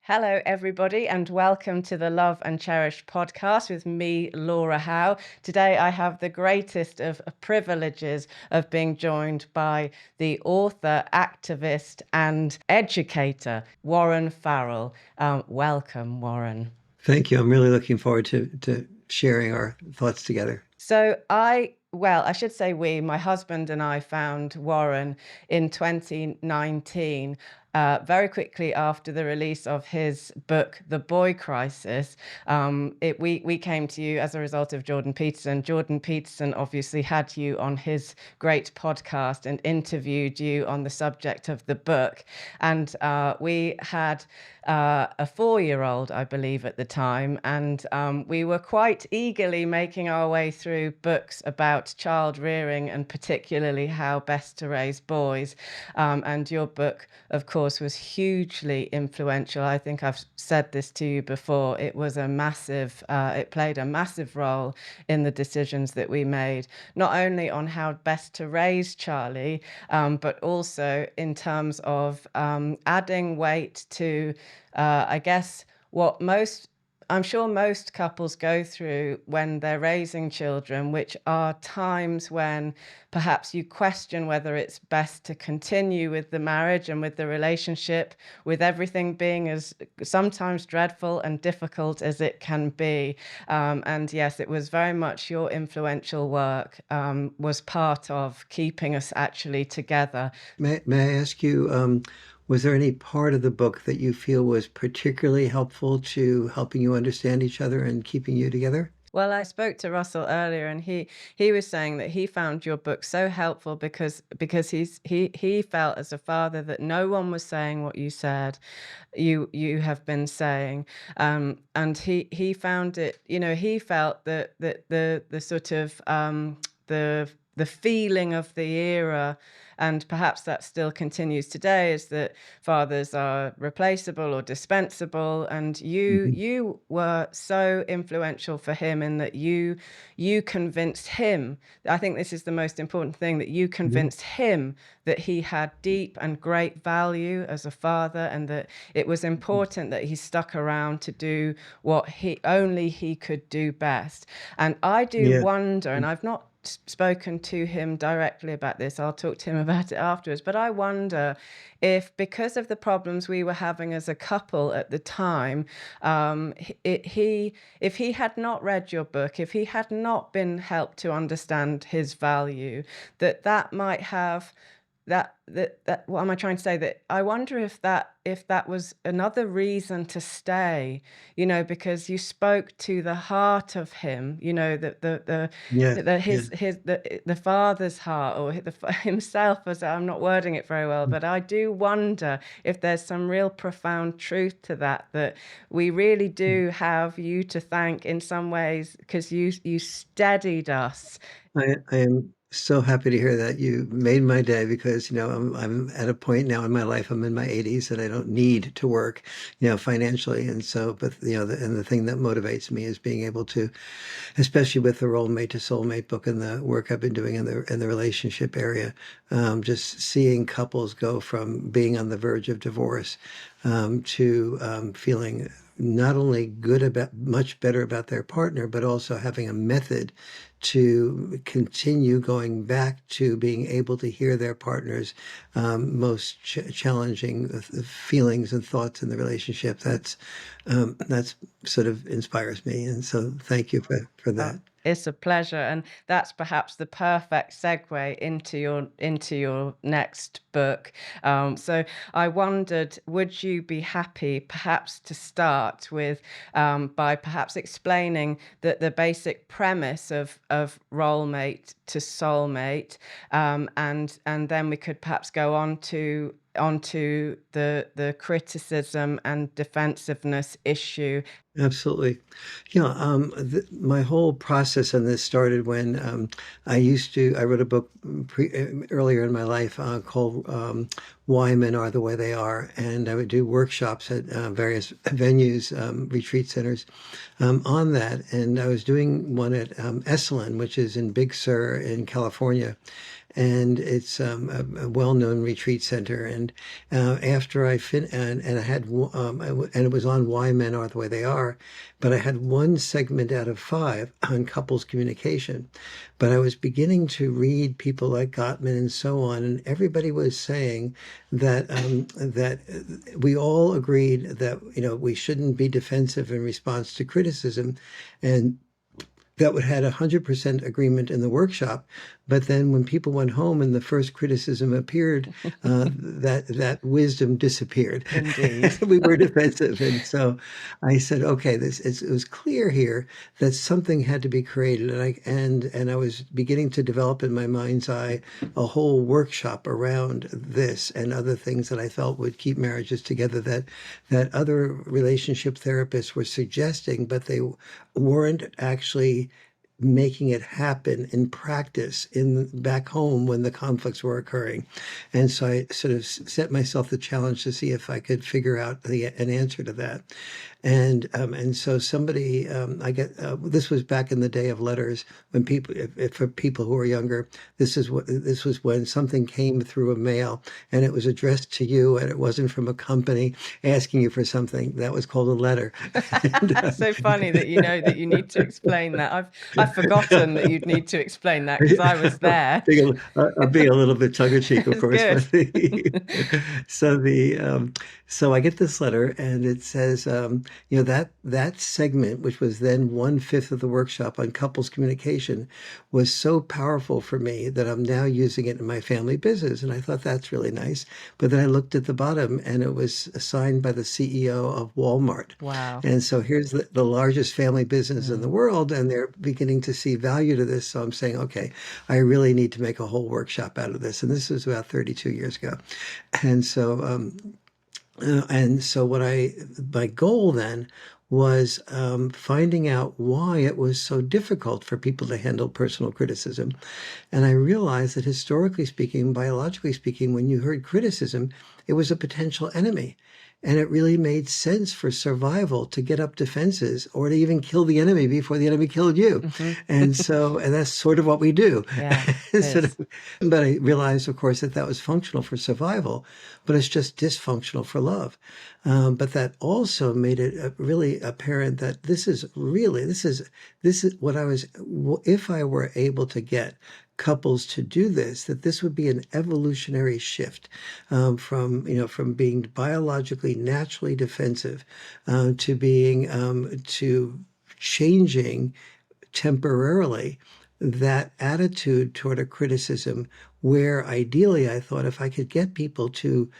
Hello, everybody, and welcome to the Love and Cherish podcast with me, Laura Howe. Today, I have the greatest of privileges of being joined by the author, activist, and educator, Warren Farrell. Welcome, Warren. Thank you. I'm really looking forward to sharing our thoughts together. I should say my husband and I found Warren in 2019, very quickly after the release of his book, The Boy Crisis. We came to you as a result of Jordan Peterson. Jordan Peterson obviously had you on his great podcast and interviewed you on the subject of the book. And we had a 4-year-old, I believe, at the time, and we were quite eagerly making our way through books about child rearing and particularly how best to raise boys. And your book, of course, was hugely influential. I think I've said this to you before. It was it played a massive role in the decisions that we made, not only on how best to raise Charlie, but also in terms of adding weight to, I guess, what I'm sure most couples go through when they're raising children, which are times when perhaps you question whether it's best to continue with the marriage and with the relationship, with everything being as sometimes dreadful and difficult as it can be. And yes, it was very much your influential work was part of keeping us actually together. May I ask you, was there any part of the book that you feel was particularly helpful to helping you understand each other and keeping you together? Well, I spoke to Russell earlier, and he was saying that he found your book so helpful because he felt as a father that no one was saying what you said, you have been saying, and he found it. He felt that the sort of the feeling of the era, and perhaps that still continues today, is that fathers are replaceable or dispensable. And Mhm. you were so influential for him in that you convinced him. I think this is the most important thing, that you Mhm. convinced him that he had deep and great value as a father, and that it was important that he stuck around to do what he could do best. And I do Yeah. wonder, and I've not spoken to him directly about this. I'll talk to him about it afterwards. But I wonder if, because of the problems we were having as a couple at the time, if he had not read your book, if he had not been helped to understand his value, that might have that what am I trying to say? That I wonder if that was another reason to stay, because you spoke to the heart of him, Yeah. Yeah. the father's heart, or himself, as I'm not wording it very well, but I do wonder if there's some real profound truth to that we really do have you to thank in some ways, because you steadied us. I am so happy to hear that. You made my day because, I'm at a point now in my life, I'm in my 80s and I don't need to work, financially. And so, but, and the thing that motivates me is being able to, especially with the Role Mate to Soulmate book and the work I've been doing in the relationship area, just seeing couples go from being on the verge of divorce, to feeling not only much better about their partner, but also having a method to continue going back to being able to hear their partner's most challenging feelings and thoughts in the relationship. That's sort of inspires me, and so thank you for Oh, that. it's a pleasure, and that's perhaps the perfect segue into your next book. So I wondered, would you be happy perhaps to start with by perhaps explaining the basic premise of Role Mate to Soulmate, and then we could perhaps go onto the criticism and defensiveness issue. Absolutely. My whole process on this started when I wrote a book earlier in my life called Why Men Are the Way They Are. And I would do workshops at various venues, retreat centers, on that. And I was doing one at Esalen, which is in Big Sur in California. and it's a well-known retreat center. And after I and I had and it was on Why Men Are the Way They Are, but I had one segment out of 5 on couples communication. But I was beginning to read people like Gottman and so on, and everybody was saying that we all agreed that we shouldn't be defensive in response to criticism, and that would had 100% agreement in the workshop. But then when people went home and the first criticism appeared, that wisdom disappeared. Indeed. We were defensive. And so I said, okay, it was clear here that something had to be created. And I was beginning to develop in my mind's eye a whole workshop around this and other things that I felt would keep marriages together, that other relationship therapists were suggesting, but they weren't actually making it happen in practice in back home when the conflicts were occurring. And so I sort of set myself the challenge to see if I could figure out an answer to that. And so somebody, this was back in the day of letters, when people, if for people who are younger, this was when something came through a mail and it was addressed to you and it wasn't from a company asking you for something. That was called a letter. That's so funny that you know that you need to explain that. I've forgotten that you'd need to explain that because I was there. I'm being a little bit tongue-in-cheek, of It's course, good. but so I get this letter and it says, that segment, which was then 1/5 of the workshop on couples communication, was so powerful for me that I'm now using it in my family business. And I thought that's really nice. But then I looked at the bottom and it was signed by the CEO of Walmart. Wow. And so here's the largest family business in the world, and they're beginning to see value to this. So I'm saying, okay, I really need to make a whole workshop out of this. And this was about 32 years ago. And so, my goal then was finding out why it was so difficult for people to handle personal criticism. And I realized that historically speaking, biologically speaking, when you heard criticism, it was a potential enemy. And it really made sense for survival to get up defenses or to even kill the enemy before the enemy killed you. And that's sort of what we do. Yeah, But I realized, of course, that was functional for survival, but it's just dysfunctional for love. But that also made it really apparent that this is what if I were able to get couples to do this, that this would be an evolutionary shift from being biologically naturally defensive to changing temporarily that attitude toward a criticism, where ideally I thought if I could get people to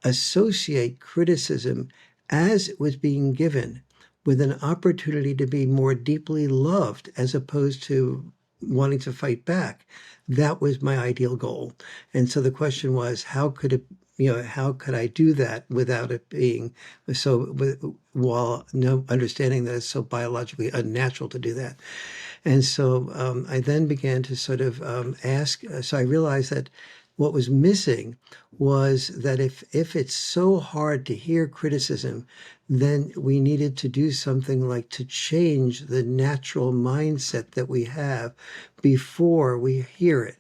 associate criticism as it was being given with an opportunity to be more deeply loved as opposed to wanting to fight back, that was my ideal goal. And so the question was, how could I do that without it being while understanding that it's so biologically unnatural to do that. And so I then began to sort of ask. So I realized that what was missing was that if it's so hard to hear criticism, then we needed to do something like to change the natural mindset that we have before we hear it.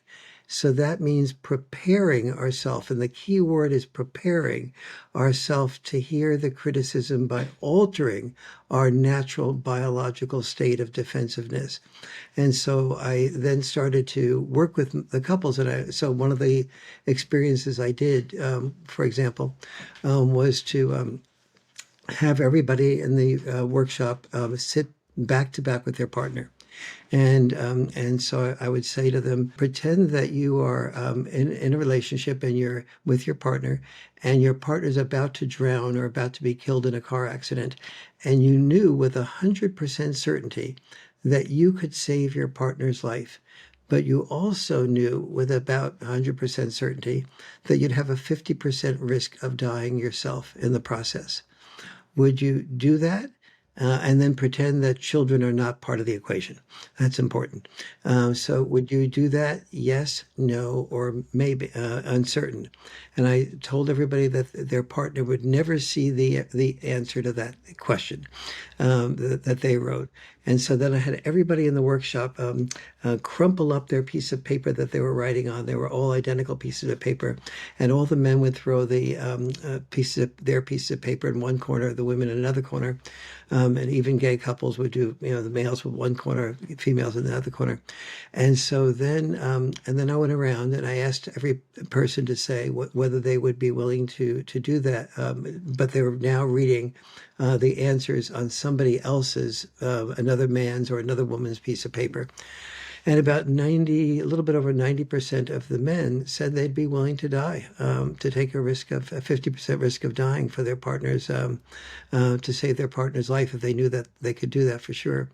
So that means preparing ourselves, and the key word is preparing ourselves to hear the criticism by altering our natural biological state of defensiveness. And so I then started to work with the couples. So one of the experiences I did, for example, was to have everybody in the workshop sit back to back with their partner. And so I would say to them, pretend that you are in a relationship and you're with your partner, and your partner's about to drown or about to be killed in a car accident, and you knew with 100% certainty that you could save your partner's life. But you also knew with about 100% certainty that you'd have a 50% risk of dying yourself in the process. Would you do that? And then pretend that children are not part of the equation. That's important. So would you do that? Yes, no, or maybe uncertain. And I told everybody that their partner would never see the answer to that question that they wrote. And so then I had everybody in the workshop crumple up their piece of paper that they were writing on. They were all identical pieces of paper, and all the men would throw the their piece of paper in one corner, the women in another corner, and even gay couples would do, the males with one corner, females in the other corner. And so then, and then I went around and I asked every person to say whether they would be willing to do that. But they were now reading the answers on somebody else's, another man's or another woman's piece of paper. And about 90, a little bit over 90% of the men said they'd be willing to die, to take a 50% risk of dying for their partners, to save their partner's life if they knew that they could do that for sure.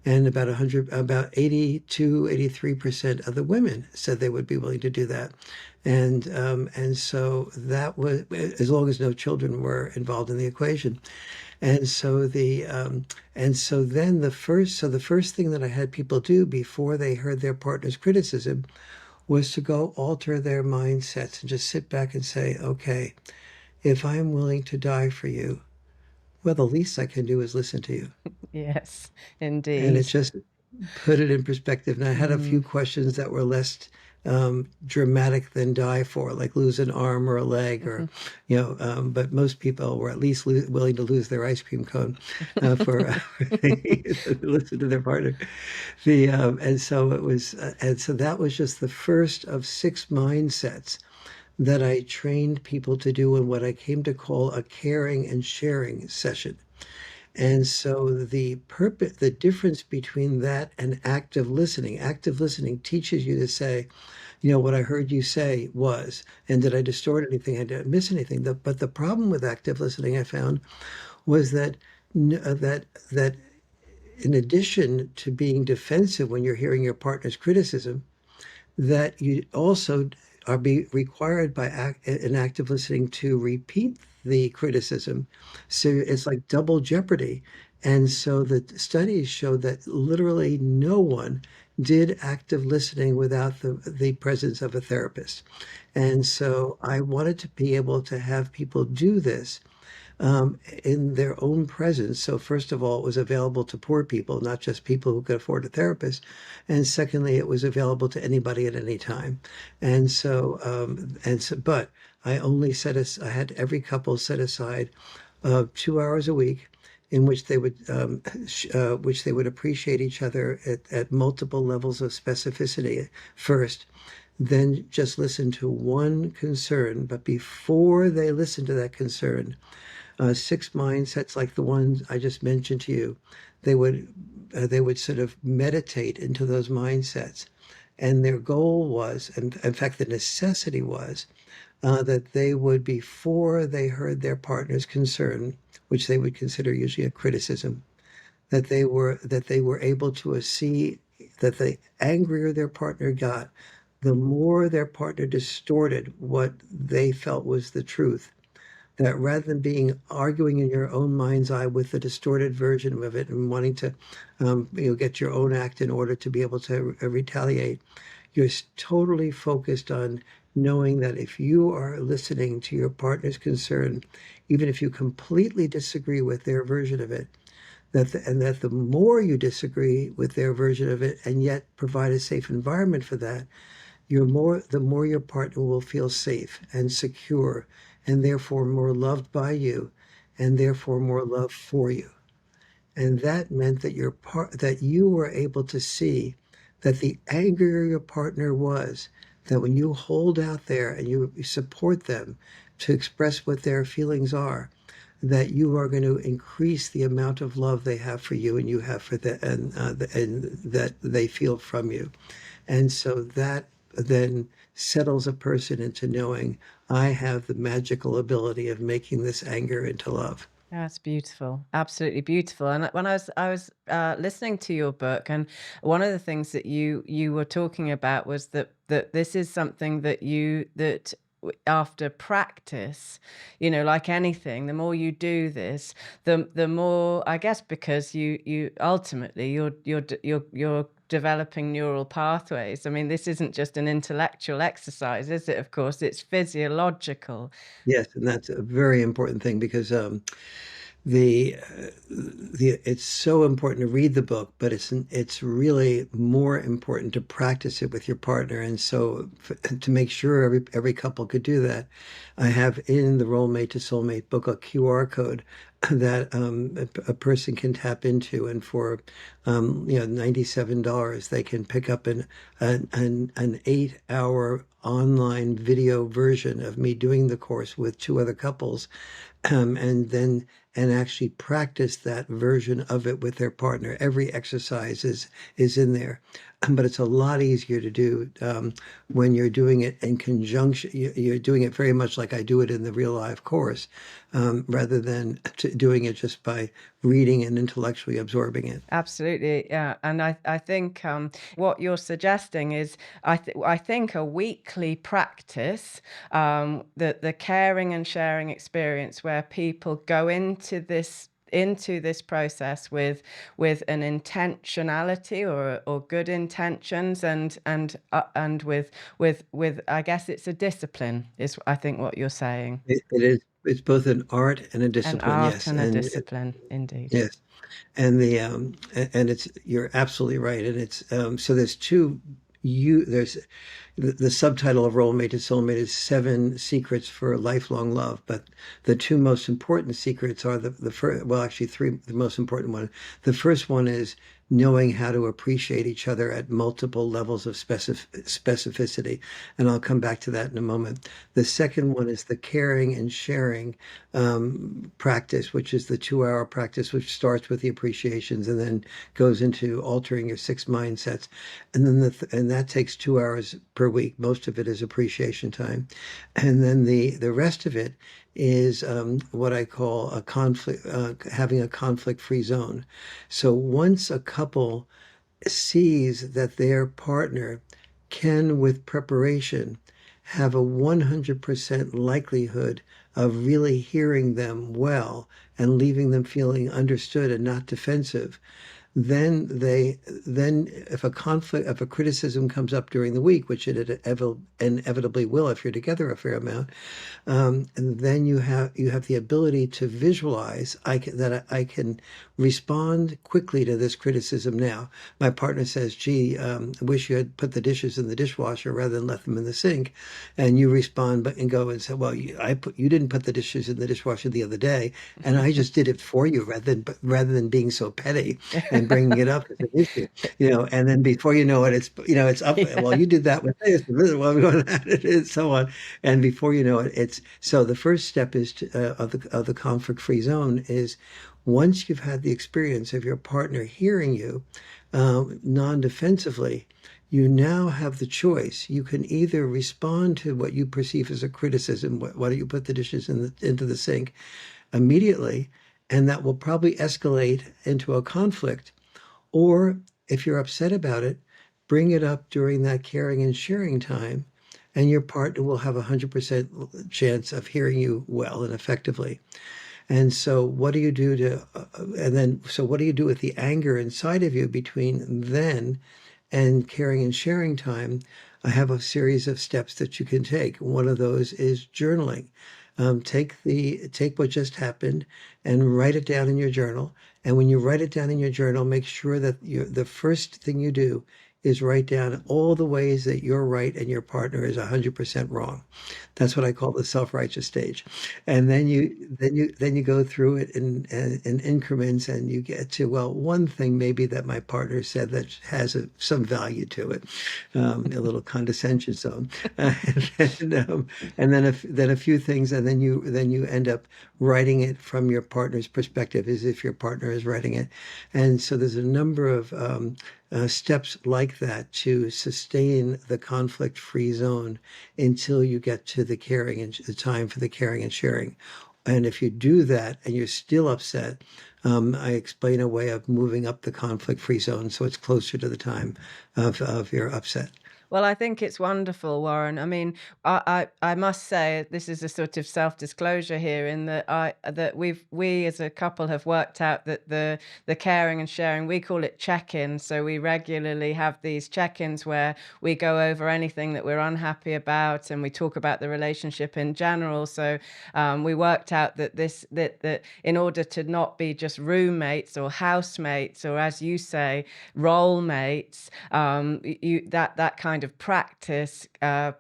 And about 82, 83% of the women said they would be willing to do that. And so that was, as long as no children were involved in the equation. And so then the first thing that I had people do before they heard their partner's criticism was to go alter their mindsets and just sit back and say, okay, if I'm willing to die for you, well, the least I can do is listen to you. Yes, And it indeed. just put it in perspective. And I had a few Mm, questions that were less dramatic than die for, like lose an arm or a leg, or mhm. but most people were at least willing to lose their ice cream cone for listen to their partner. And so it was, and so that was just the first of 6 mindsets that I trained people to do in what I came to call a caring and sharing session. And so the difference between that and active listening teaches you to say, what I heard you say was, and did I distort anything? I didn't miss anything. But the problem with active listening I found was that in addition to being defensive when you're hearing your partner's criticism, that you also are be required by an active listening to repeat the criticism. So it's like double jeopardy. And so the studies show that literally no one did active listening without the presence of a therapist. And so I wanted to be able to have people do this in their own presence. So, first of all, it was available to poor people, not just people who could afford a therapist. And secondly, it was available to anybody at any time. But I had every couple set aside 2 hours a week in which they would appreciate each other at multiple levels of specificity first, then just listen to one concern. But before they listen to that concern, 6 mindsets like the ones I just mentioned to you, they would they would sort of meditate into those mindsets, and their goal was, and in fact, the necessity was, that they would, before they heard their partner's concern, which they would consider usually a criticism, that they were able to see that the angrier their partner got, the more their partner distorted what they felt was the truth, that rather than being arguing in your own mind's eye with the distorted version of it and wanting to get your own act in order to be able to retaliate, you're totally focused on knowing that if you are listening to your partner's concern, even if you completely disagree with their version of it, and that the more you disagree with their version of it and yet provide a safe environment for that, the more your partner will feel safe and secure, and therefore more loved by you, and therefore more love for you. And that meant that you were able to see that the angrier your partner was, that when you hold out there and you support them to express what their feelings are, that you are going to increase the amount of love they have for you and you have for them, and that they feel from you. And so that then settles a person into knowing, I have the magical ability of making this anger into love. That's beautiful, absolutely beautiful. And when I was listening to your book, and one of the things that you were talking about was that this is something that after practice, like anything, the more you do this, the more, I guess, because you ultimately you're developing neural pathways. I mean, this isn't just an intellectual exercise, is it? Of course, it's physiological. Yes, and that's a very important thing because the it's so important to read the book, but it's really more important to practice it with your partner. And so to make sure every couple could do that, I have in the Role Mate to Soulmate book a QR code that a person can tap into, and for $97 they can pick up an 8 hour online video version of me doing the course with two other couples, and then and actually practice that version of it with their partner. Every exercise is in there, but it's a lot easier to do when you're doing it in conjunction. You're doing it very much like I do it in the real life course, rather than doing it just by reading and intellectually absorbing it. Absolutely, yeah. And I think what you're suggesting is, I think a weekly practice, the caring and sharing experience, where people go into this process with an intentionality, or good intentions, and with, I guess it's a discipline, is I think what you're saying. It is. It's both an art and a An discipline. art Yes, and a and discipline, indeed. yes. And it's, you're absolutely right. And it's so there's two, there's the subtitle of Role Mate to Soulmate is Seven Secrets for Lifelong Love. But the two most important secrets are the first, well, actually three, the most important one. The first one is knowing how to appreciate each other at multiple levels of specificity. And I'll come back to that in a moment. The second one is the caring and sharing practice, which is the 2 hour practice, which starts with the appreciations and then goes into altering your six mindsets. And then and that takes 2 hours per week. Most of it is appreciation time. And then the rest of it is what I call a conflict, having a conflict-free zone. So once a couple sees that their partner can, with preparation, have a 100% likelihood of really hearing them well and leaving them feeling understood and not defensive, then if a criticism comes up during the week, which it inevitably will if you're together a fair amount, and then you have the ability to visualize that I can respond quickly to this criticism now. My partner says, "Gee, I wish you had put the dishes in the dishwasher rather than left them in the sink," and you respond, but and go and say, "Well, you didn't put the dishes in the dishwasher the other day, and I just did it for you rather than being so petty and bringing it up as an issue, and then before you know it, it's up. Well, Yeah. you did that with this, well, we're going at it, and so on, and before you know it, it's so the first step is of the conflict-free zone is once you've had the experience of your partner hearing you non-defensively. You now have the choice. You can either respond to what you perceive as a criticism, why don't you put the dishes into the sink immediately, and that will probably escalate into a conflict. Or if you're upset about it, bring it up during that caring and sharing time, and your partner will have a 100% chance of hearing you well and effectively. And so what do you do what do you do with the anger inside of you between then and caring and sharing time? I have a series of steps that you can take. One of those is journaling. Take what just happened and write it down in your journal. And when you write it down in your journal, make sure that the first thing you do is write down all the ways that you're right and your partner is 100% wrong. That's what I call the self-righteous stage. And then you go through it in increments, and you get to, well, one thing maybe that my partner said that has some value to it, a little condescension zone, and then a few things, and then you end up writing it from your partner's perspective, as if your partner is writing it. And so there's a number of steps like that to sustain the conflict-free zone until you get to the caring and the time for the caring and sharing. And if you do that and you're still upset, I explain a way of moving up the conflict-free zone so it's closer to the time of your upset. Well, I think it's wonderful, Warren. I mean, I must say this is a sort of self-disclosure here in that we as a couple have worked out that the caring and sharing, we call it check-ins. So we regularly have these check-ins where we go over anything that we're unhappy about and we talk about the relationship in general. So we worked out that that in order to not be just roommates or housemates, or as you say, role mates, that kind of practice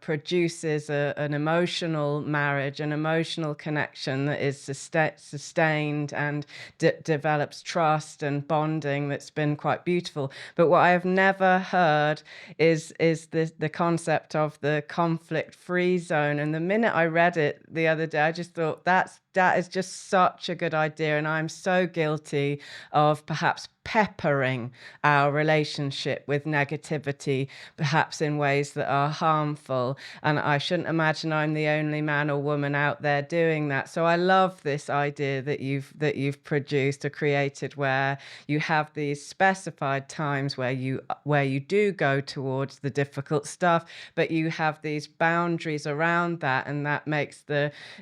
produces an emotional marriage, an emotional connection that is sustained and develops trust and bonding that's been quite beautiful. But what I have never heard is the concept of the conflict-free zone. And the minute I read it the other day, I just thought that is just such a good idea. And I'm so guilty of perhaps peppering our relationship with negativity, perhaps in ways that are harmful. And I shouldn't imagine I'm the only man or woman out there doing that. So I love this idea that you've produced or created, where you have these specified times where you do go towards the difficult stuff, but you have these boundaries around that, and that makes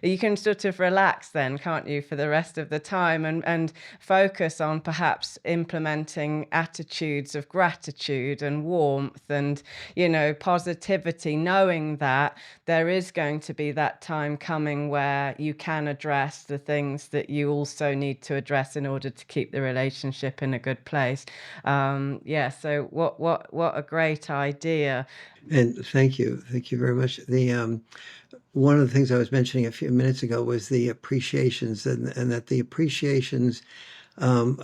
you can sort of relax then, can't you, for the rest of the time, and focus on perhaps implementing attitudes of gratitude and warmth and, positivity, knowing that there is going to be that time coming where you can address the things that you also need to address in order to keep the relationship in a good place. Yeah, so what a great idea. And thank you very much. The one of the things I was mentioning a few minutes ago was the appreciations, and that the appreciations um,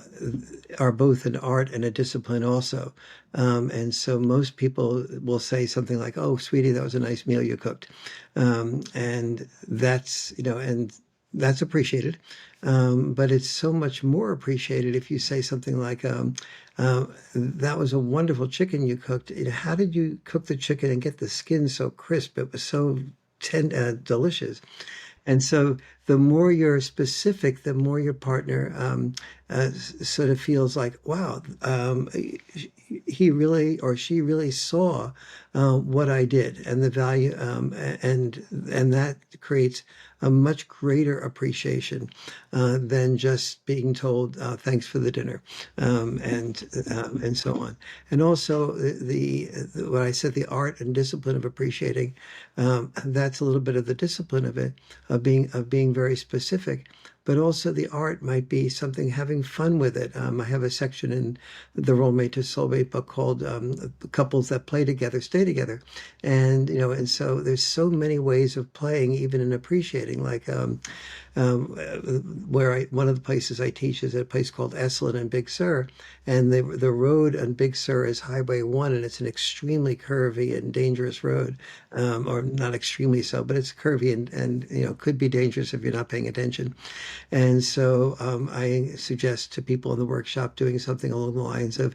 are both an art and a discipline also. And so most people will say something like, "Oh, sweetie, that was a nice meal you cooked," and that's and that's appreciated. But it's so much more appreciated if you say something like, "That was a wonderful chicken you cooked. How did you cook the chicken and get the skin so crisp? It was so delicious." And so the more you're specific, the more your partner sort of feels like, wow, he really or she really saw what I did and the value, and that creates a much greater appreciation than just being told thanks for the dinner, and so on. And also what I said, the art and discipline of appreciating, that's a little bit of the discipline of it, of being very specific. But also the art might be something, having fun with it. I have a section in the Roommate to Soulmate book called "Couples That Play Together Stay Together," and so there's so many ways of playing, even in appreciating. Like um, one of the places I teach is at a place called Esalen in Big Sur, and the road on Big Sur is Highway 1, and it's an extremely curvy and dangerous road, or not extremely so, but it's curvy and could be dangerous if you're not paying attention. And so I suggest to people in the workshop doing something along the lines of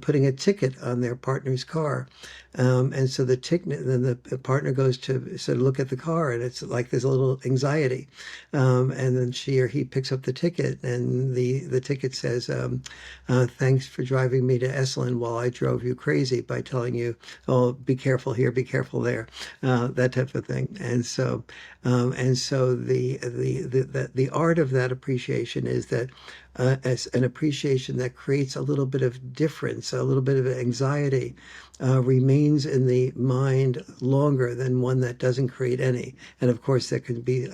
putting a ticket on their partner's car. And so then the partner goes to sort of look at the car, and it's like there's a little anxiety. And then she or he picks up the ticket, and the ticket says, "Thanks for driving me to Esalen while I drove you crazy by telling you, oh, be careful here, be careful there," that type of thing. And so the art of that appreciation is that as an appreciation that creates a little bit of difference, a little bit of anxiety, remains in the mind longer than one that doesn't create any. And of course, there can be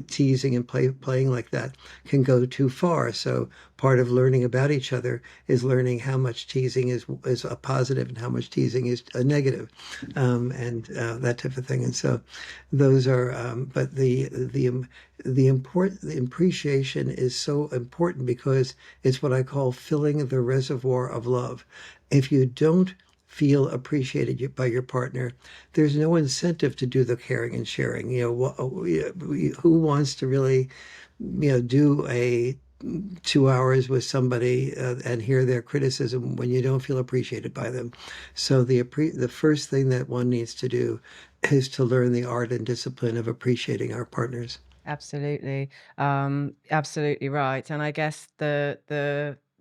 teasing and playing like that can go too far. So part of learning about each other is learning how much teasing is a positive and how much teasing is a negative, and that type of thing. And so those are, but the appreciation is so important because it's what I call filling the reservoir of love. If you don't feel appreciated by your partner, there's no incentive to do the caring and sharing. Who wants to really, do a 2 hours with somebody and hear their criticism when you don't feel appreciated by them? So the first thing that one needs to do is to learn the art and discipline of appreciating our partners. Absolutely. Absolutely right. And I guess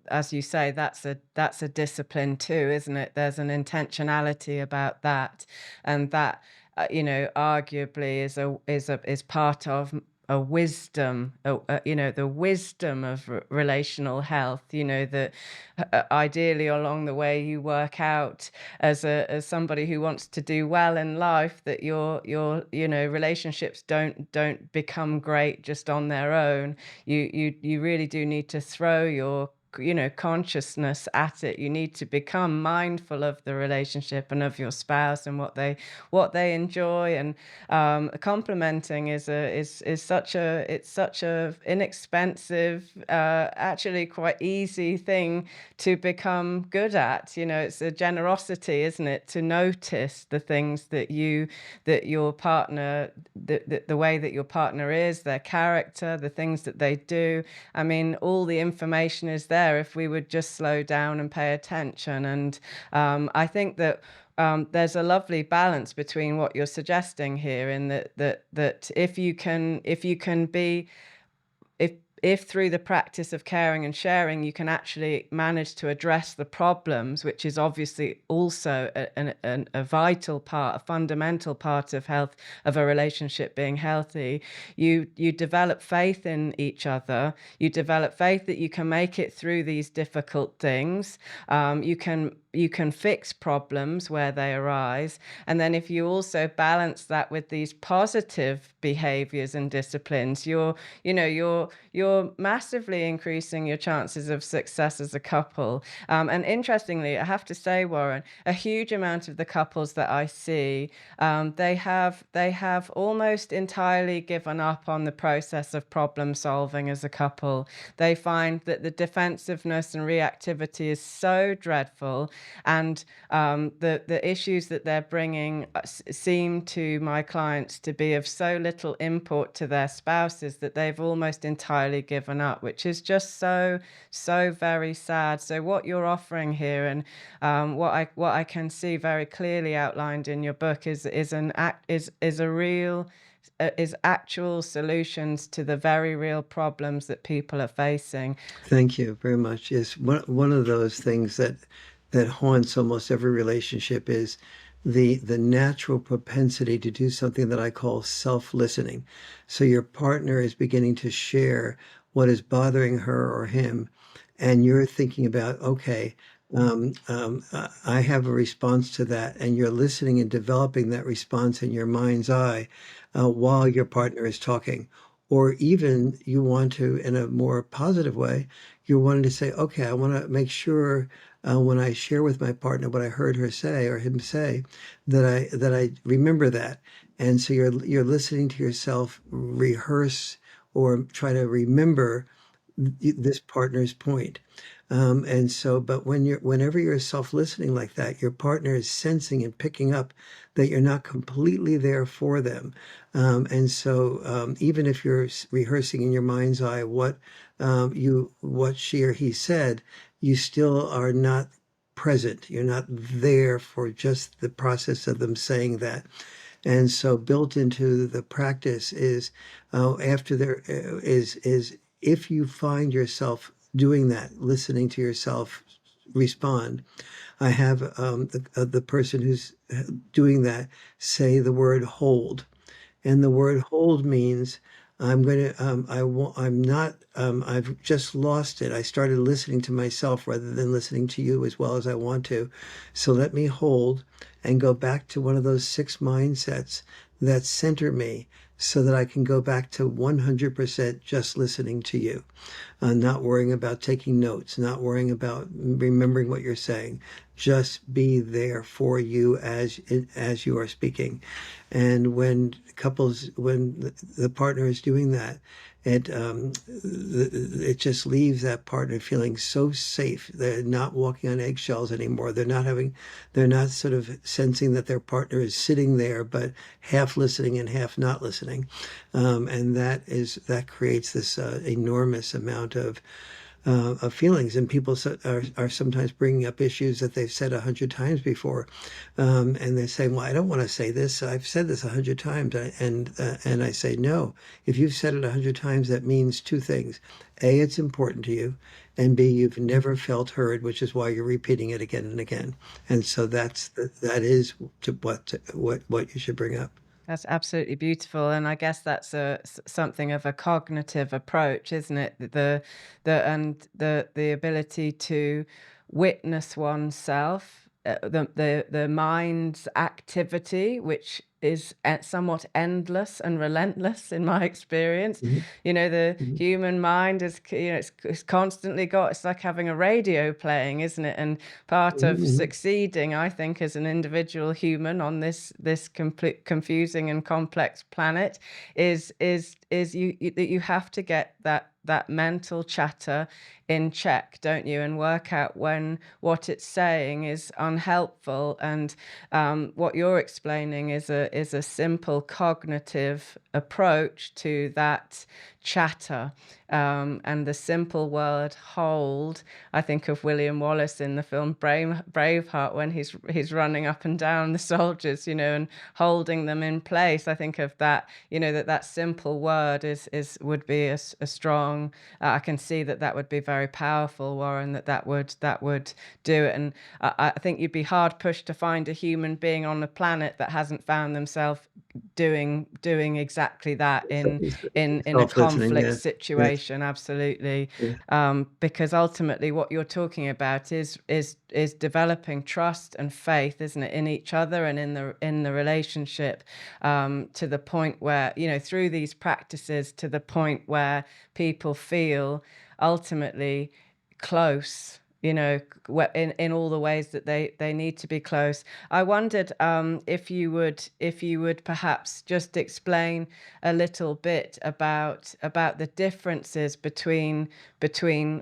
as you say, that's a discipline too, isn't it? There's an intentionality about that, and that arguably is part of a wisdom, the wisdom of relational health. That ideally along the way you work out as somebody who wants to do well in life, that your relationships don't become great just on their own. You really do need to throw your consciousness at it. You need to become mindful of the relationship and of your spouse and what they enjoy. And complimenting is such a inexpensive, actually quite easy thing to become good at. It's a generosity, isn't it, to notice the things that your partner, the way that your partner is, their character, the things that they do. I mean, all the information is there if we would just slow down and pay attention. And I think that there's a lovely balance between what you're suggesting here, in that if you can be, if through the practice of caring and sharing, you can actually manage to address the problems, which is obviously also a vital part, a fundamental part of health, of a relationship being healthy, you develop faith in each other. You develop faith that you can make it through these difficult things. You can fix problems where they arise. And then if you also balance that with these positive behaviors and disciplines, you're massively increasing your chances of success as a couple. And interestingly, I have to say, Warren, a huge amount of the couples that I see, they have almost entirely given up on the process of problem solving as a couple. They find that the defensiveness and reactivity is so dreadful, and the issues that they're bringing seem to my clients to be of so little import to their spouses that they've almost entirely given up, which is just so very sad. So what you're offering here, and what I can see very clearly outlined in your book, is actual solutions to the very real problems that people are facing. Thank you very much. Yes, one of those things that haunts almost every relationship is the natural propensity to do something that I call self-listening. So your partner is beginning to share what is bothering her or him, and you're thinking about, okay, I have a response to that, and you're listening and developing that response in your mind's eye while your partner is talking. Or even you want to, in a more positive way, you're wanting to say, okay, I want to make sure when I share with my partner what I heard her say or him say, that I remember that. And so you're listening to yourself rehearse or try to remember this partner's point. And so, but whenever you're self-listening like that, your partner is sensing and picking up that you're not completely there for them. And so, even if you're rehearsing in your mind's eye what she or he said, you still are not present. You're not there for just the process of them saying that. And so, built into the practice is after there is if you find yourself doing that, listening to yourself respond. I have the person who's doing that say the word hold, and the word hold means I'm going to I'm not I've just lost it. I started listening to myself rather than listening to you as well as I want to. So let me hold and go back to one of those 6 mindsets that center me, so that I can go back to 100% just listening to you, not worrying about taking notes, not worrying about remembering what you're saying. Just be there for you as you are speaking. And when the partner is doing that, it just leaves that partner feeling so safe. They're not walking on eggshells anymore. They're not sort of sensing that their partner is sitting there, but half listening and half not listening. And that creates this enormous amount of of feelings, and people are sometimes bringing up issues that they've said 100 times before, and they say, "Well, I don't want to say this. I've said this 100 times," and I say, "No. If you've said it 100 times, that means two things: A, it's important to you, and B, you've never felt heard, which is why you're repeating it again and again." And so that is what you should bring up. That's absolutely beautiful, and I guess that's something of a cognitive approach, isn't it? The ability to witness oneself, the mind's activity, which is somewhat endless and relentless in my experience. Mhm, The mhm, human mind is, it's constantly got, it's like having a radio playing, isn't it? And part mhm, of mhm. succeeding, I think, as an individual human on this complete confusing and complex planet is that you have to get that mental chatter in check, don't you? And work out when what it's saying is unhelpful, and what you're explaining is a simple cognitive approach to that chatter, and the simple word hold. I think of William Wallace in the film Braveheart when he's running up and down the soldiers, and holding them in place. I think of that, that simple word is would be a strong. I can see that would be very powerful, Warren. That would do it, and I think you'd be hard pushed to find a human being on the planet that hasn't found themselves doing exactly that in a Self-listening, conflict yeah, yes, situation. Absolutely. yeah. Because ultimately what you're talking about is developing trust and faith, isn't it, in each other and in the relationship, to the point where, through these practices, to the point where people feel ultimately close, in all the ways that they need to be close. I wondered, if you would perhaps just explain a little bit about the differences between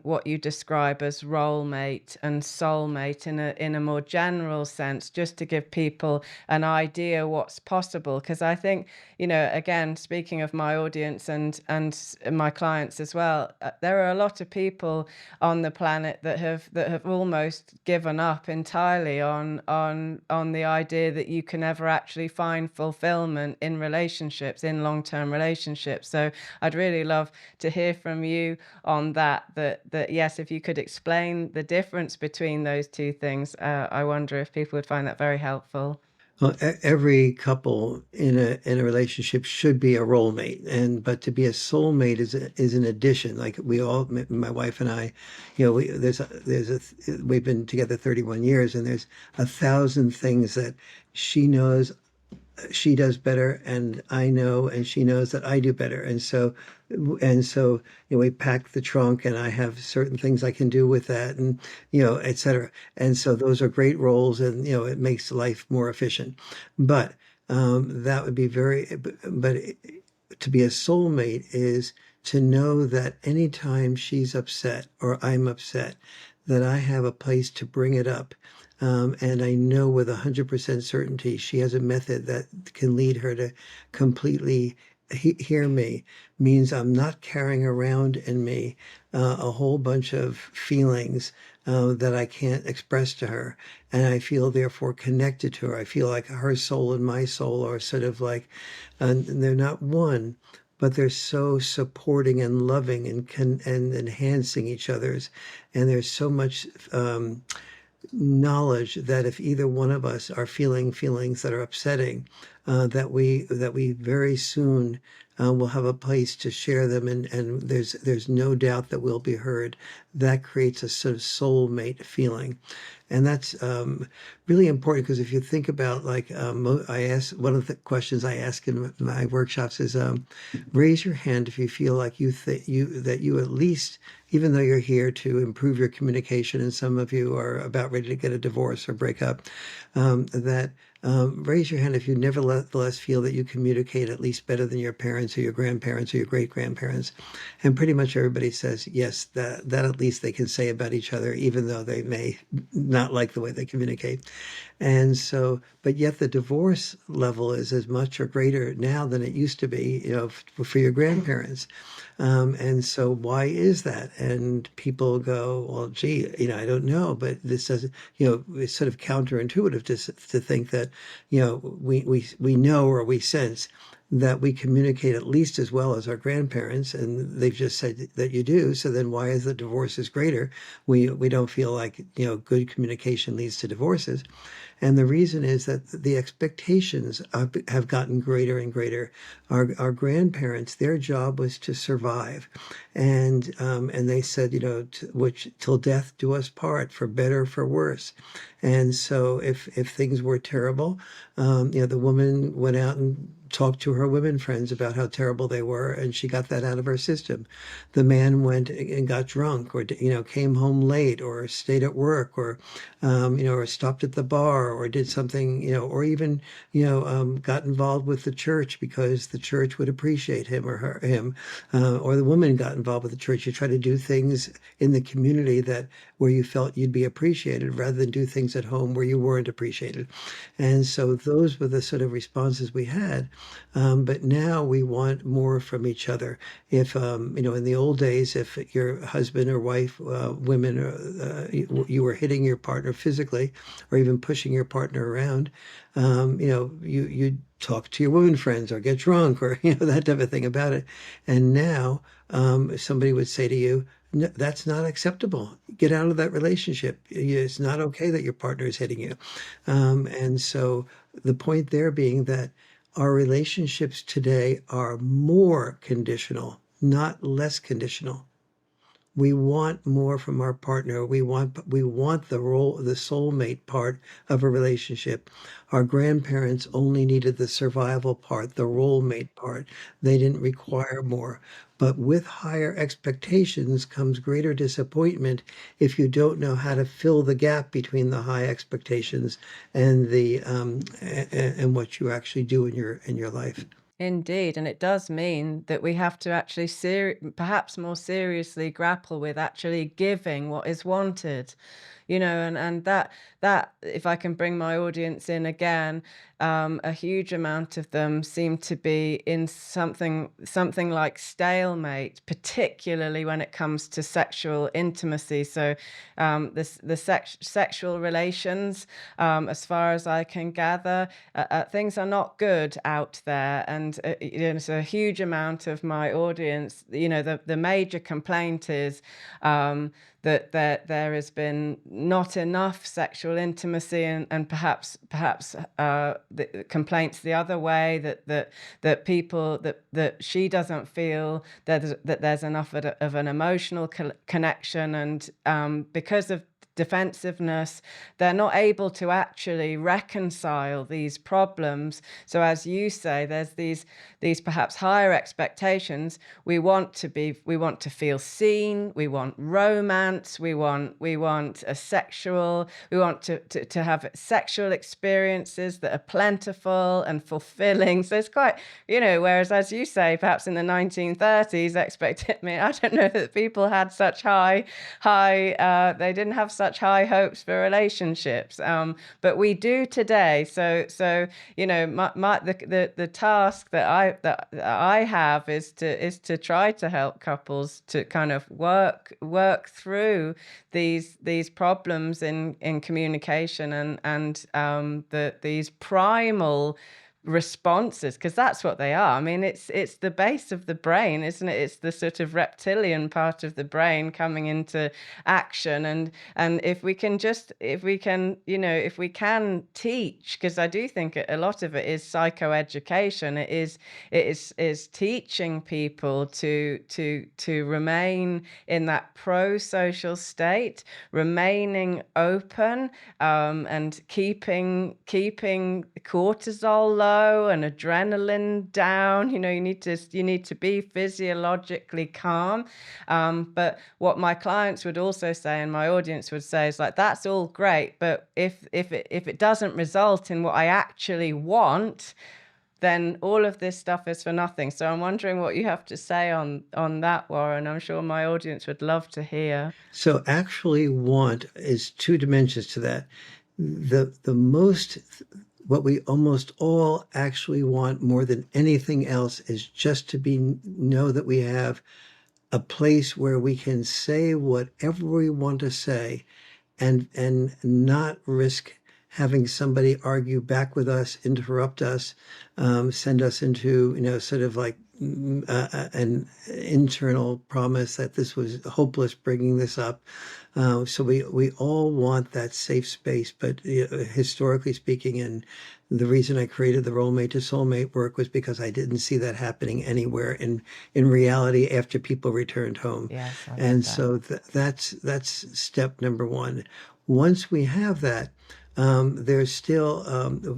what you describe as role mate and soulmate in a more general sense, just to give people an idea what's possible. Because I think, again, speaking of my audience and my clients as well, there are a lot of people on the planet that have almost given up entirely on the idea that you can ever actually find fulfillment in relationships, in long-term relationships. So I'd really love to hear from you on that yes, if you could explain the difference between those two things, I wonder if people would find that very helpful. Well, every couple in a relationship should be a role mate, but to be a soulmate is an addition. Like we all, my wife and I, we've been together 31 years, and there's 1,000 things that she knows she does better, and I know, and she knows that I do better. And so we pack the trunk, and I have certain things I can do with that, and et cetera. And so those are great roles, and it makes life more efficient. But that would be to be a soulmate is to know that anytime she's upset or I'm upset, that I have a place to bring it up. And I know with 100% certainty she has a method that can lead her to completely hear me. Means I'm not carrying around in me a whole bunch of feelings that I can't express to her. And I feel therefore connected to her. I feel like her soul and my soul are sort of like, they're not one, but they're so supporting and loving and enhancing each other's. And there's so much knowledge that if either one of us are feeling feelings that are upsetting, that we very soon will have a place to share them, and there's no doubt that we'll be heard. That creates a sort of soulmate feeling, and that's really important because if you think about like I ask one of the questions I ask in my workshops is raise your hand if you feel like you at least, even though you're here to improve your communication, and some of you are about ready to get a divorce or break up, that Raise your hand if you nevertheless feel that you communicate at least better than your parents or your grandparents or your great grandparents. And pretty much everybody says yes, that at least they can say about each other, even though they may not like the way they communicate. And so, but yet the divorce level is as much or greater now than it used to be, for your grandparents. And so why is that? And people go, well, gee, I don't know, but this doesn't, it's sort of counterintuitive to think that, we know or we sense that we communicate at least as well as our grandparents, and they've just said that you do. So then why is the divorces greater? We don't feel like, good communication leads to divorces. And the reason is that the expectations have gotten greater and greater. Our grandparents, their job was to survive, and they said, which till death do us part, for better, for worse. And so if things were terrible, the woman went out and talked to her women friends about how terrible they were, and she got that out of her system. The man went and got drunk, or came home late, or stayed at work, or or stopped at the bar, or did something, or even got involved with the church because the church would appreciate him or him, or the woman got involved with the church. You try to do things in the community that where you felt you'd be appreciated, rather than do things at home where you weren't appreciated. And so those were the sort of responses we had. But now we want more from each other. If, in the old days, if your husband or wife, women, you were hitting your partner physically or even pushing your partner around, you talk to your women friends or get drunk or, that type of thing about it. And now somebody would say to you, no, that's not acceptable. Get out of that relationship. It's not okay that your partner is hitting you. And so the point there being that our relationships today are more conditional, not less conditional. We want more from our partner. We want the soulmate part of a relationship. Our grandparents only needed the survival part, the role mate part. They didn't require more. But with higher expectations comes greater disappointment if you don't know how to fill the gap between the high expectations and the and what you actually do in your life. Indeed, and it does mean that we have to actually perhaps more seriously grapple with actually giving what is wanted, and that if I can bring my audience in again, a huge amount of them seem to be in something like stalemate, particularly when it comes to sexual intimacy. So sexual relations, as far as I can gather, things are not good out there, and so a huge amount of my audience, the major complaint is that there has been not enough sexual intimacy, and perhaps the complaints the other way, that people that she doesn't feel that there's enough of an emotional connection, and because of defensiveness, they're not able to actually reconcile these problems. So as you say, there's these perhaps higher expectations. We want to feel seen, we want romance, we want we want to have sexual experiences that are plentiful and fulfilling. So it's quite, whereas as you say, perhaps in the 1930s, I don't know that people had such they didn't have such high hopes for relationships, but we do today. So the task that I have is to try to help couples to kind of work through these problems in communication, and these primal responses, because that's what they are. I mean, it's the base of the brain, isn't it? It's the sort of reptilian part of the brain coming into action, and if we can teach, because I do think a lot of it is psychoeducation. It is teaching people to remain in that pro-social state, remaining open, and keeping cortisol low, low and adrenaline down. You need to be physiologically calm. But what my clients would also say, and my audience would say, is like, that's all great, but if it doesn't result in what I actually want, then all of this stuff is for nothing. So I'm wondering what you have to say on that, Warren. I'm sure my audience would love to hear. So actually want is two dimensions to that. The most what we almost all actually want more than anything else is just to know that we have a place where we can say whatever we want to say and not risk having somebody argue back with us, interrupt us, send us into, sort of like an internal promise that this was hopeless bringing this up. So we all want that safe space, but historically speaking, and the reason I created the Rollmate to Soulmate work was because I didn't see that happening anywhere in reality after people returned home. Yes, I love And that. so that's step number one. Once we have that, there's still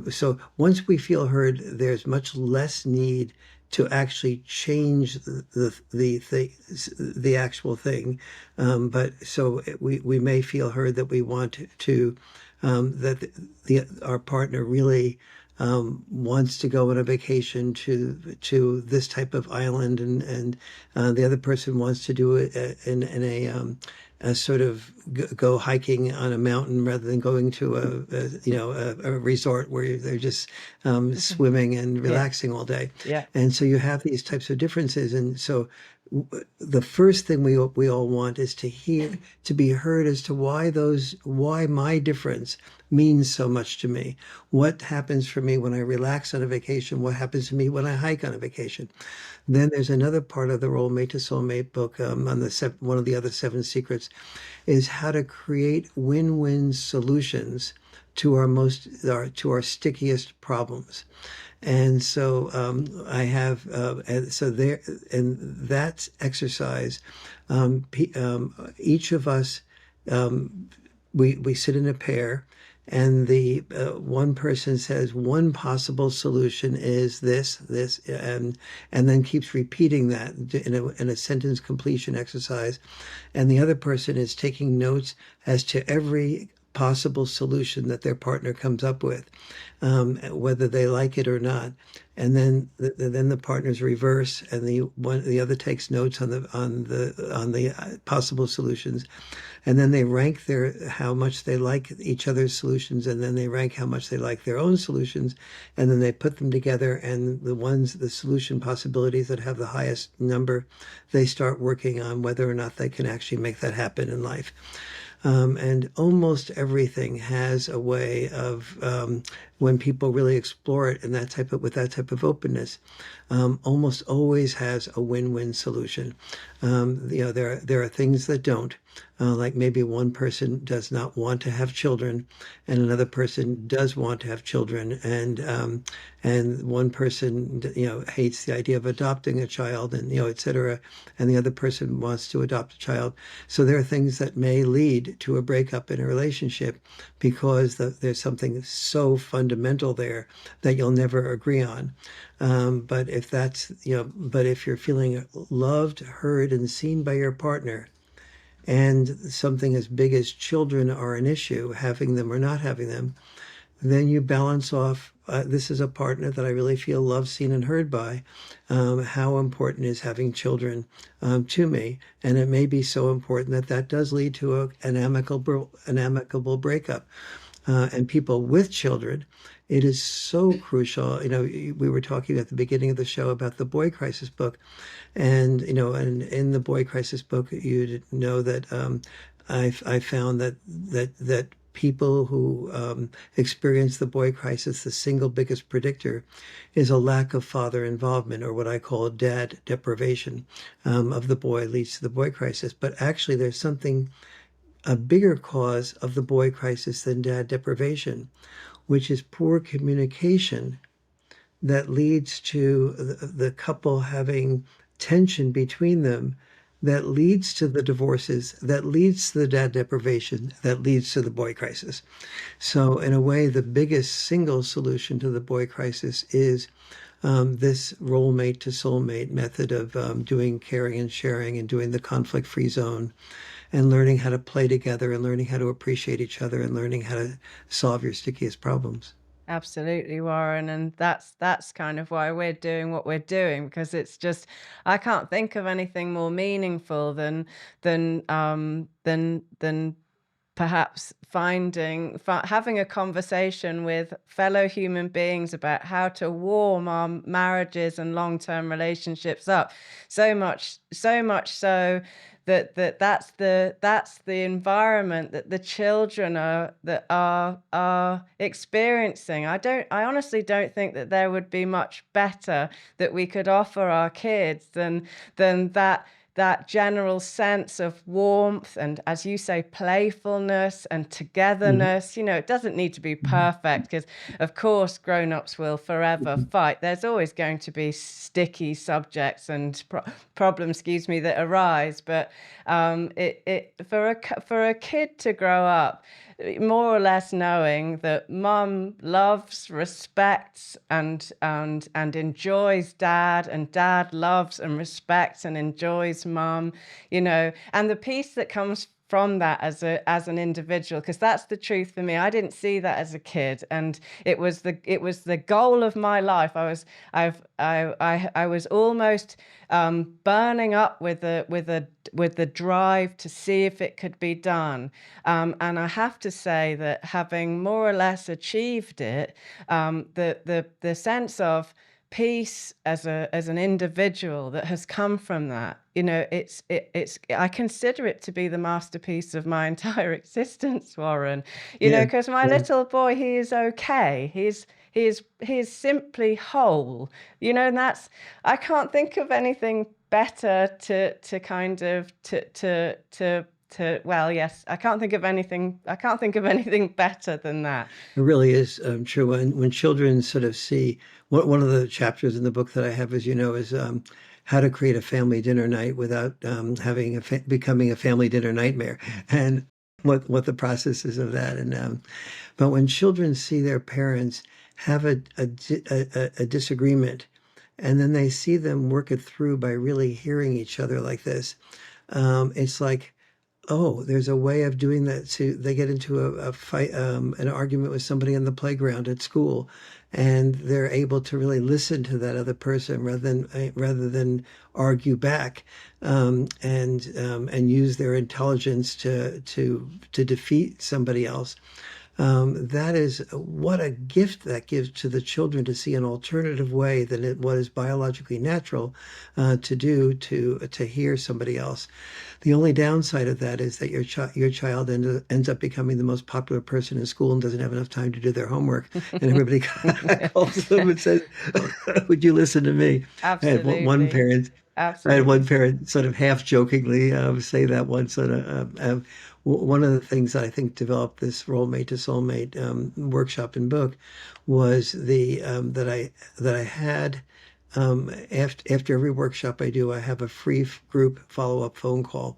so once we feel heard, there's much less need to actually change the actual thing. But so we may feel heard that we want to that our partner really wants to go on a vacation to this type of island, and the other person wants to do it in a sort of go hiking on a mountain rather than going to a resort where they're just swimming and relaxing all day. Yeah. And so you have these types of differences, and so the first thing we all want is to be heard as to why my difference means so much to me. What happens for me when I relax on a vacation? What happens to me when I hike on a vacation? Then there's another part of the Rollmate to Soulmate book, on one of the other 7 secrets, is how to create win-win solutions to our stickiest problems. And so I have so there, and that exercise, each of us, we sit in a pair, and the one person says one possible solution is this, and then keeps repeating that in a sentence completion exercise, and the other person is taking notes as to every possible solution that their partner comes up with, whether they like it or not. And then the partners reverse, and the other takes notes on the possible solutions, and then they rank how much they like each other's solutions, and then they rank how much they like their own solutions, and then they put them together, and the solution possibilities that have the highest number, they start working on whether or not they can actually make that happen in life. And almost everything has a way of, when people really explore it and with that type of openness, almost always has a win-win solution. There are things that don't. Like maybe one person does not want to have children, and another person does want to have children, and one person hates the idea of adopting a child, and et cetera, and the other person wants to adopt a child. So there are things that may lead to a breakup in a relationship because there's something so fundamental there that you'll never agree on. But if you're feeling loved, heard, and seen by your partner, and something as big as children are an issue, having them or not having them, then you balance off, this is a partner that I really feel loved, seen, and heard by. How important is having children to me? And it may be so important that does lead to an amicable breakup. And people with children, it is so crucial. We were talking at the beginning of the show about the Boy Crisis book, and and in the Boy Crisis book, you know that I found that people who experience the boy crisis, the single biggest predictor is a lack of father involvement, or what I call dad deprivation of the boy, leads to the boy crisis. But actually, there's a bigger cause of the boy crisis than dad deprivation, which is poor communication that leads to the couple having tension between them that leads to the divorces, that leads to the dad deprivation, that leads to the boy crisis. So, in a way, the biggest single solution to the boy crisis is this role mate to soulmate method of doing caring and sharing and doing the conflict free zone and learning how to play together and learning how to appreciate each other and learning how to solve your stickiest problems. Absolutely, Warren, and that's kind of why we're doing what we're doing, because it's just I can't think of anything more meaningful than perhaps having a conversation with fellow human beings about how to warm our marriages and long-term relationships up. So much so that's the environment that the children are experiencing. I honestly don't think that there would be much better that we could offer our kids than that general sense of warmth and, as you say, playfulness and Mhm. togetherness. It doesn't need to be perfect because, of course, grown-ups will forever Mhm. fight. There's always going to be sticky subjects and problems, excuse me, that arise. But for a kid to grow up more or less knowing that mum loves, respects, and enjoys dad, and dad loves and respects and enjoys mum, and the peace that comes from that as an individual, because that's the truth for me. I didn't see that as a kid, and it was the goal of my life. I was almost burning up with the drive to see if it could be done. And I have to say that, having more or less achieved it, the sense of peace as an individual that has come from that, it's I consider it to be the masterpiece of my entire existence, Warren. Yeah, Because my yeah. little boy, he is okay. He's simply whole. And I can't think of anything better to kind of to well, yes, I can't think of anything better than that. It really is true. When children sort of see one of the chapters in the book that I have, as you know, is how to create a family dinner night without having becoming a family dinner nightmare, and what the process is of that. And but when children see their parents have a disagreement, and then they see them work it through by really hearing each other like this, it's like, oh, there's a way of doing that. So they get into a fight, an argument with somebody on the playground at school, and they're able to really listen to that other person rather than argue back, and use their intelligence to defeat somebody else. That is what a gift that gives to the children to see an alternative way than what is biologically natural to do to hear somebody else. The only downside of that is that your child ends up becoming the most popular person in school and doesn't have enough time to do their homework, and everybody calls them and says, "Would you listen to me?" I had one Absolutely. parent I had one Absolutely. parent sort of half jokingly say that once. One of the things that I think developed this role mate to soulmate workshop and book was the that I had after every workshop I do, I have a free group follow up phone call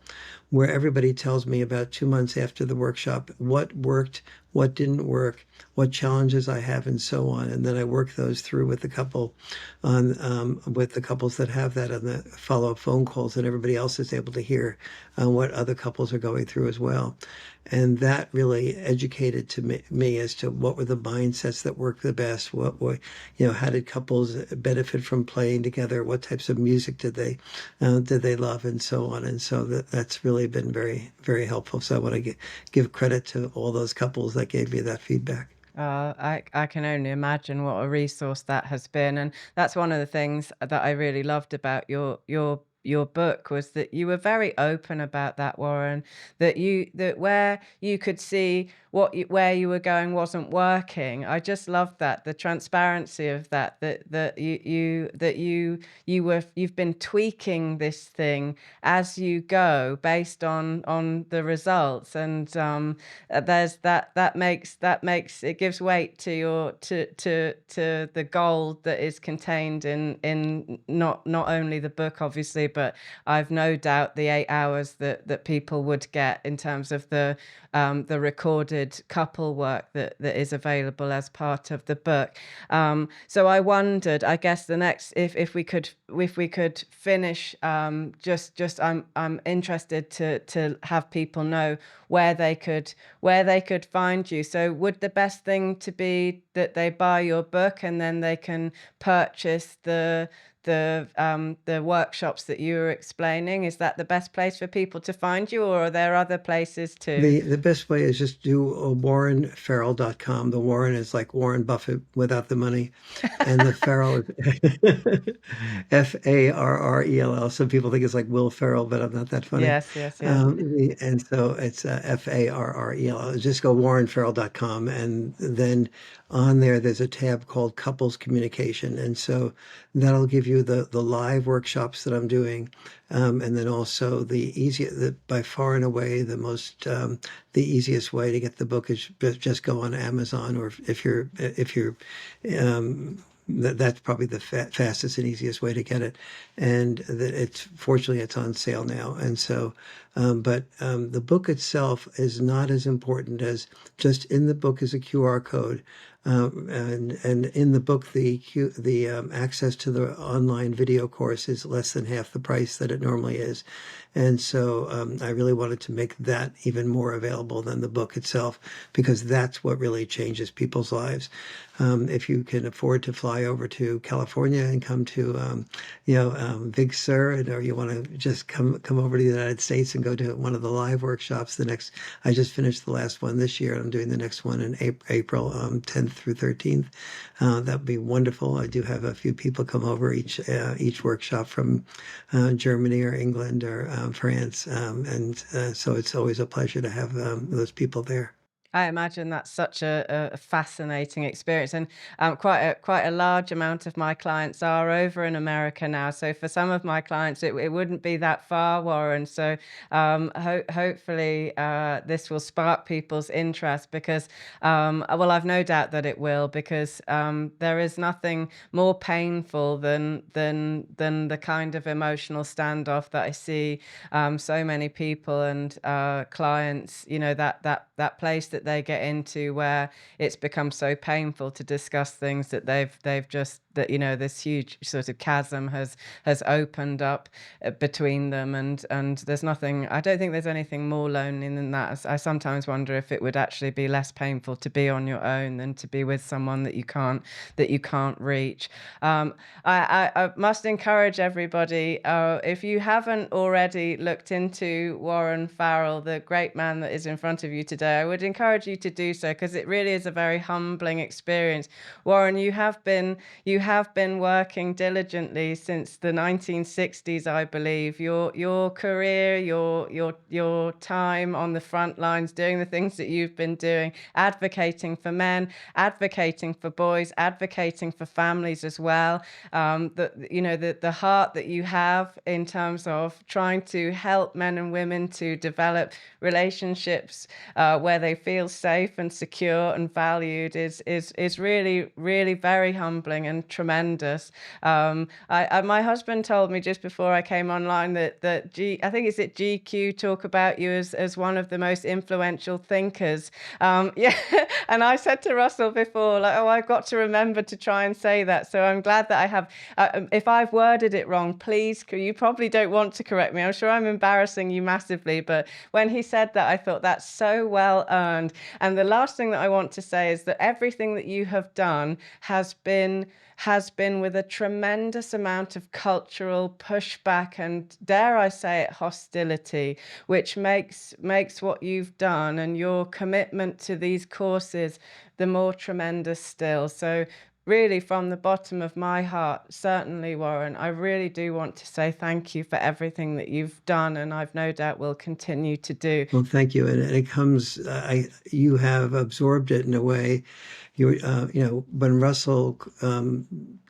where everybody tells me about 2 months after the workshop what worked, what didn't work, what challenges I have, and so on. And then I work those through with the couple on with the couples that have that on the follow up phone calls, and everybody else is able to hear what other couples are going through as well. And that really educated to me as to what were the mindsets that work the best. What were, how did couples benefit from playing together? What types of music did they love, and so on. And so that's really been very, very helpful. So I want to give credit to all those couples that gave me that feedback. I can only imagine what a resource that has been, and that's one of the things that I really loved about your book, was that you were very open about that, Warren. That where you could see where you were going wasn't working. I just loved that, the transparency of that. You've been tweaking this thing as you go based on the results, and there's that makes it gives weight to the gold that is contained in not only the book, obviously, but I've no doubt the 8 hours that people would get in terms of the recorded couple work that is available as part of the book. So I wondered, I guess the next, if we could finish, just I'm interested to have people know where they could find you. So would the best thing to be that they buy your book and then they can purchase the workshops that you were explaining? Is that the best place for people to find you, or are there other places too? The best way is just do warrenfarrell.com. The Warren is like Warren Buffett without the money, and the Farrell is Farrell. Some people think it's like Will Ferrell, but I'm not that funny. Yes, yes, yes. And so it's Farrell. Just go warrenfarrell.com, and then on there's a tab called Couples Communication, and so that'll give you the live workshops that I'm doing. And then also by far and away the easiest way to get the book is just go on Amazon, or if you're that's probably the fastest and easiest way to get it. And fortunately it's on sale now. And so, but the book itself is not as important as just in the book is a QR code. And in the book, the access to the online video course is less than half the price that it normally is. And so I really wanted to make that even more available than the book itself, because that's what really changes people's lives. If you can afford to fly over to California and come to, Big Sur, or you want to just come over to the United States and go to one of the live workshops. I just finished the last one this year, and I'm doing the next one in April 10th through 13th. That would be wonderful. I do have a few people come over each workshop from Germany or England or France, and so it's always a pleasure to have those people there. I imagine that's such a fascinating experience, and quite a large amount of my clients are over in America now. So for some of my clients, it wouldn't be that far, Warren. So hopefully this will spark people's interest, because well, I've no doubt that it will, because there is nothing more painful than the kind of emotional standoff that I see so many people and clients, that place that they get into where it's become so painful to discuss things that they've just, that this huge sort of chasm has opened up between them, and I don't think there's anything more lonely than that. I sometimes wonder if it would actually be less painful to be on your own than to be with someone that you can't reach. I must encourage everybody, if you haven't already looked into Warren Farrell, the great man that is in front of you today, I would encourage you to do so, because it really is a very humbling experience. Warren, you have been working diligently since the 1960s, I believe. Your career, your time on the front lines, doing the things that you've been doing, advocating for men, advocating for boys, advocating for families as well. The heart that you have in terms of trying to help men and women to develop relationships where they feel safe and secure and valued is really, really very humbling and tremendous. My husband told me just before I came online that I think it's at GQ talk about you as one of the most influential thinkers. Yeah, and I said to Russell before, like, oh, I've got to remember to try and say that. So I'm glad that I have. If I've worded it wrong, please, you probably don't want to correct me. I'm sure I'm embarrassing you massively, but when he said that, I thought that's so well earned. And the last thing that I want to say is that everything that you have done has been with a tremendous amount of cultural pushback and, dare I say it, hostility, which makes what you've done and your commitment to these courses the more tremendous still. So really, from the bottom of my heart, certainly, Warren, I really do want to say thank you for everything that you've done, and I've no doubt will continue to do. Well, thank you. And it comes, you have absorbed it in a way. when Russell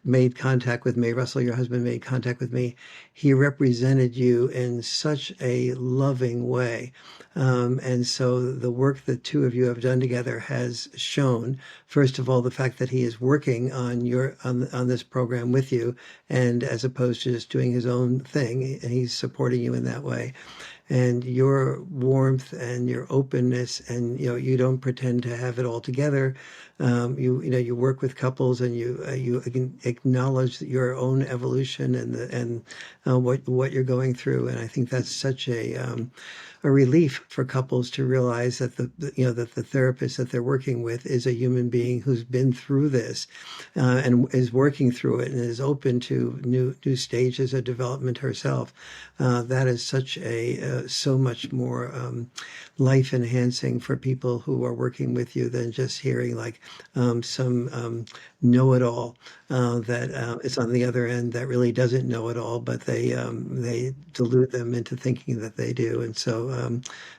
made contact with me, Russell, your husband, made contact with me, he represented you in such a loving way. And so the work the two of you have done together has shown, first of all, the fact that he is working on this program with you, and as opposed to just doing his own thing, and he's supporting you in that way. And your warmth and your openness, and you don't pretend to have it all together. You work with couples, and you acknowledge your own evolution and what you're going through. And I think that's such a relief for couples to realize that that the therapist that they're working with is a human being who's been through this, and is working through it and is open to new stages of development herself. That is so much more life enhancing for people who are working with you than just hearing like some know-it-all that is on the other end that really doesn't know it all, but they delude them into thinking that they do. And so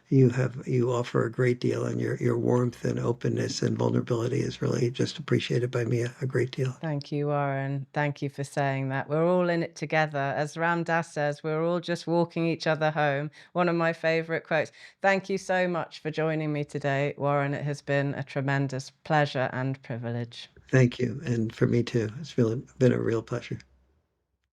you offer a great deal, and your warmth and openness and vulnerability is really just appreciated by me a great deal. Thank you, Warren. Thank you for saying that. We're all in it together. As Ram Dass says, we're all just walking each other home. One of my favorite quotes. Thank you so much for joining me today, Warren. It has been a tremendous pleasure and privilege. Thank you. And for me too. It's really been a real pleasure.